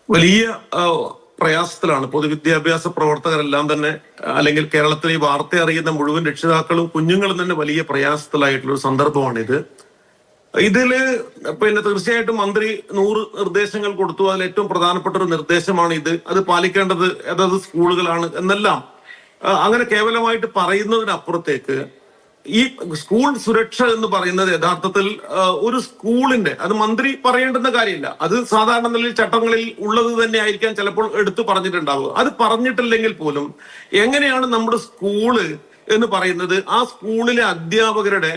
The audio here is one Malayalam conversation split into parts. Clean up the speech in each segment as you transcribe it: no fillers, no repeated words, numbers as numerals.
വലിയ പ്രയാസത്തിലാണ് പൊതുവിദ്യാഭ്യാസ പ്രവർത്തകരെല്ലാം തന്നെ. അല്ലെങ്കിൽ കേരളത്തിൽ ഈ വാർത്ത അറിയുന്ന മുഴുവൻ രക്ഷിതാക്കളും കുഞ്ഞുങ്ങളും തന്നെ വലിയ പ്രയാസത്തിലായിട്ടുള്ള ഒരു സന്ദർഭമാണിത്. ഇതില് തീർച്ചയായിട്ടും മന്ത്രി 100 നിർദ്ദേശങ്ങൾ കൊടുത്തു. അതിൽ ഏറ്റവും പ്രധാനപ്പെട്ട ഒരു നിർദ്ദേശമാണ് ഇത്. അത് പാലിക്കേണ്ടത് അതത് സ്കൂളുകളാണ് എന്നെല്ലാം അങ്ങനെ കേവലമായിട്ട് പറയുന്നതിനപ്പുറത്തേക്ക് ഈ സ്കൂൾ സുരക്ഷ എന്ന് പറയുന്നത് യഥാർത്ഥത്തിൽ ഒരു സ്കൂളിന്റെ, അത് മന്ത്രി പറയേണ്ടുന്ന കാര്യമില്ല. അത് സാധാരണ നിലയിൽ ചട്ടങ്ങളിൽ ഉള്ളത് തന്നെ ആയിരിക്കാം ചിലപ്പോൾ എടുത്തു പറഞ്ഞിട്ടുണ്ടാവുക. അത് പറഞ്ഞിട്ടില്ലെങ്കിൽ പോലും എങ്ങനെയാണ് നമ്മുടെ സ്കൂള് എന്ന് പറയുന്നത് ആ സ്കൂളിലെ അധ്യാപകരുടെ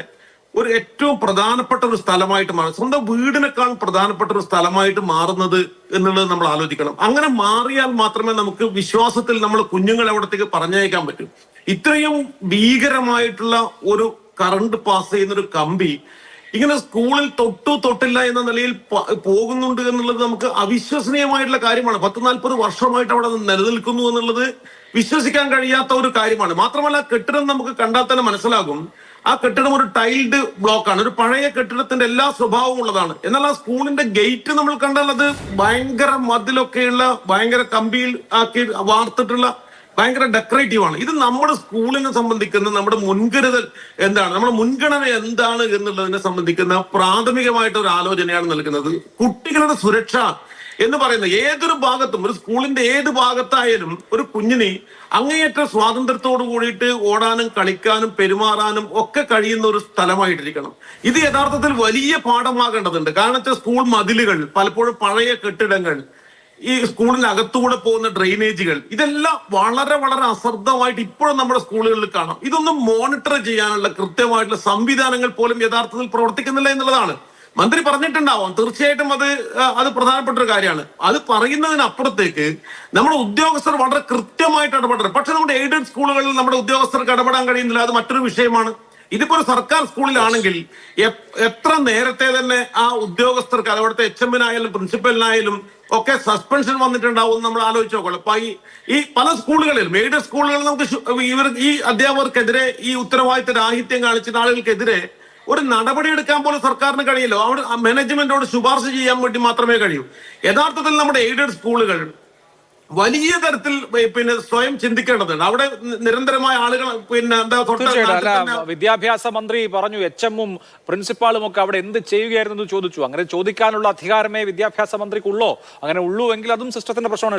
ഒരു ഏറ്റവും പ്രധാനപ്പെട്ട ഒരു സ്ഥലമായിട്ട് മാറും, സ്വന്തം വീടിനേക്കാൾ പ്രധാനപ്പെട്ട ഒരു സ്ഥലമായിട്ട് മാറുന്നത് എന്നുള്ളത് നമ്മൾ ആലോചിക്കണം. അങ്ങനെ മാറിയാൽ മാത്രമേ നമുക്ക് വിശ്വാസത്തിൽ നമ്മൾ കുഞ്ഞുങ്ങളെ അവിടത്തേക്ക് പറഞ്ഞയക്കാൻ പറ്റൂ. ഇത്രയും ഭീകരമായിട്ടുള്ള ഒരു കറണ്ട് പാസ് ചെയ്യുന്ന ഒരു കമ്പി ഇങ്ങനെ സ്കൂളിൽ തൊട്ടില്ല എന്ന നിലയിൽ പോകുന്നുണ്ട് എന്നുള്ളത് നമുക്ക് അവിശ്വസനീയമായിട്ടുള്ള കാര്യമാണ്. 10-40 വർഷമായിട്ട് അവിടെ നിലനിൽക്കുന്നു എന്നുള്ളത് വിശ്വസിക്കാൻ കഴിയാത്ത ഒരു കാര്യമാണ്. മാത്രമല്ല, കെട്ടിടം നമുക്ക് കണ്ടാൽ തന്നെ മനസ്സിലാകും ആ കെട്ടിടം ഒരു ടൈൽഡ് ബ്ലോക്കാണ്. ഒരു പഴയ കെട്ടിടത്തിന്റെ എല്ലാ സ്വഭാവവും ഉള്ളതാണ്. എന്നാൽ ആ സ്കൂളിന്റെ ഗേറ്റ് നമ്മൾ കണ്ടാൽ അത് ഭയങ്കര മതിലൊക്കെയുള്ള, ഭയങ്കര കമ്പിയിൽ ആക്കി വാർത്തിട്ടുള്ള ഭയങ്കര ഡെക്കറേറ്റീവ് ആണ്. ഇത് നമ്മുടെ സ്കൂളിനെ സംബന്ധിക്കുന്ന നമ്മുടെ മുൻകരുതൽ എന്താണ്, നമ്മുടെ മുൻഗണന എന്താണ് എന്നുള്ളതിനെ സംബന്ധിക്കുന്ന പ്രാഥമികമായിട്ട് ഒരു ആലോചനയാണ് നൽകുന്നത്. കുട്ടികളുടെ സുരക്ഷ എന്ന് പറയുന്ന ഏതൊരു ഭാഗത്തും, ഒരു സ്കൂളിന്റെ ഏത് ഭാഗത്തായാലും ഒരു കുഞ്ഞിനെ അങ്ങേയറ്റ സ്വാതന്ത്ര്യത്തോടു കൂടിയിട്ട് ഓടാനും കളിക്കാനും പെരുമാറാനും ഒക്കെ കഴിയുന്ന ഒരു സ്ഥലമായിട്ടിരിക്കണം. ഇത് യഥാർത്ഥത്തിൽ വലിയ പാഠമാകേണ്ടതുണ്ട്. കാരണം സ്കൂൾ മതിലുകൾ, പലപ്പോഴും പഴയ കെട്ടിടങ്ങൾ, ഈ സ്കൂളിന് അകത്തുകൂടെ പോകുന്ന ഡ്രെയിനേജുകൾ, ഇതെല്ലാം വളരെ വളരെ അശ്രദ്ധമായിട്ട് ഇപ്പോഴും നമ്മുടെ സ്കൂളുകളിൽ കാണാം. ഇതൊന്നും മോണിറ്റർ ചെയ്യാനുള്ള കൃത്യമായിട്ടുള്ള സംവിധാനങ്ങൾ പോലും യഥാർത്ഥത്തിൽ പ്രവർത്തിക്കുന്നില്ല എന്നുള്ളതാണ്. മന്ത്രി പറഞ്ഞിട്ടുണ്ടാവാം, തീർച്ചയായിട്ടും അത് പ്രധാനപ്പെട്ട ഒരു കാര്യമാണ്. അത് പറയുന്നതിനപ്പുറത്തേക്ക് നമ്മുടെ ഉദ്യോഗസ്ഥർ വളരെ കൃത്യമായിട്ട് ഇടപെടണം. പക്ഷെ നമ്മുടെ എയ്ഡഡ് സ്കൂളുകളിൽ നമ്മുടെ ഉദ്യോഗസ്ഥർക്ക് ഇടപെടാൻ കഴിയുന്നില്ല. അത് മറ്റൊരു വിഷയമാണ്. ഇതിപ്പോ ഒരു സർക്കാർ സ്കൂളിലാണെങ്കിൽ എത്ര നേരത്തെ തന്നെ ആ ഉദ്യോഗസ്ഥർക്ക്, അവിടുത്തെ HM-നായാലും പ്രിൻസിപ്പലിനായാലും ഒക്കെ സസ്പെൻഷൻ വന്നിട്ടുണ്ടാവും നമ്മൾ ആലോചിച്ച് നോക്കണം. അപ്പൊ ഈ പല സ്കൂളുകളിലും, എയ്ഡഡ് സ്കൂളുകളിൽ നമുക്ക് ഈ അധ്യാപകർക്കെതിരെ, ഈ ഉത്തരവാദിത്ത രാഹിത്യം കാണിച്ചിട്ട് ആളുകൾക്കെതിരെ ഒരു നടപടി എടുക്കാൻ പോലും സർക്കാരിന് കഴിയില്ല. അവിടെ മാനേജ്മെന്റോട് ശുപാർശ ചെയ്യാൻ വേണ്ടി മാത്രമേ കഴിയൂ. യഥാർത്ഥത്തിൽ നമ്മുടെ എയ്ഡഡ് സ്കൂളുകൾ വലിയ തരത്തിൽ സ്വയം ചിന്തിക്കേണ്ടതുണ്ട്. അവിടെ നിരന്തരമായ ആളുകൾ വിദ്യാഭ്യാസ മന്ത്രി പറഞ്ഞു HM-ഉം പ്രിൻസിപ്പാളും ഒക്കെ അവിടെ എന്ത് ചെയ്യുകയായിരുന്നു എന്ന് ചോദിച്ചു. അങ്ങനെ ചോദിക്കാനുള്ള അധികാരമേ വിദ്യാഭ്യാസ മന്ത്രിക്കുള്ളോ? അങ്ങനെ ഉള്ളൂ എങ്കിൽ അതും സിസ്റ്റത്തിന്റെ പ്രശ്നമാണ്.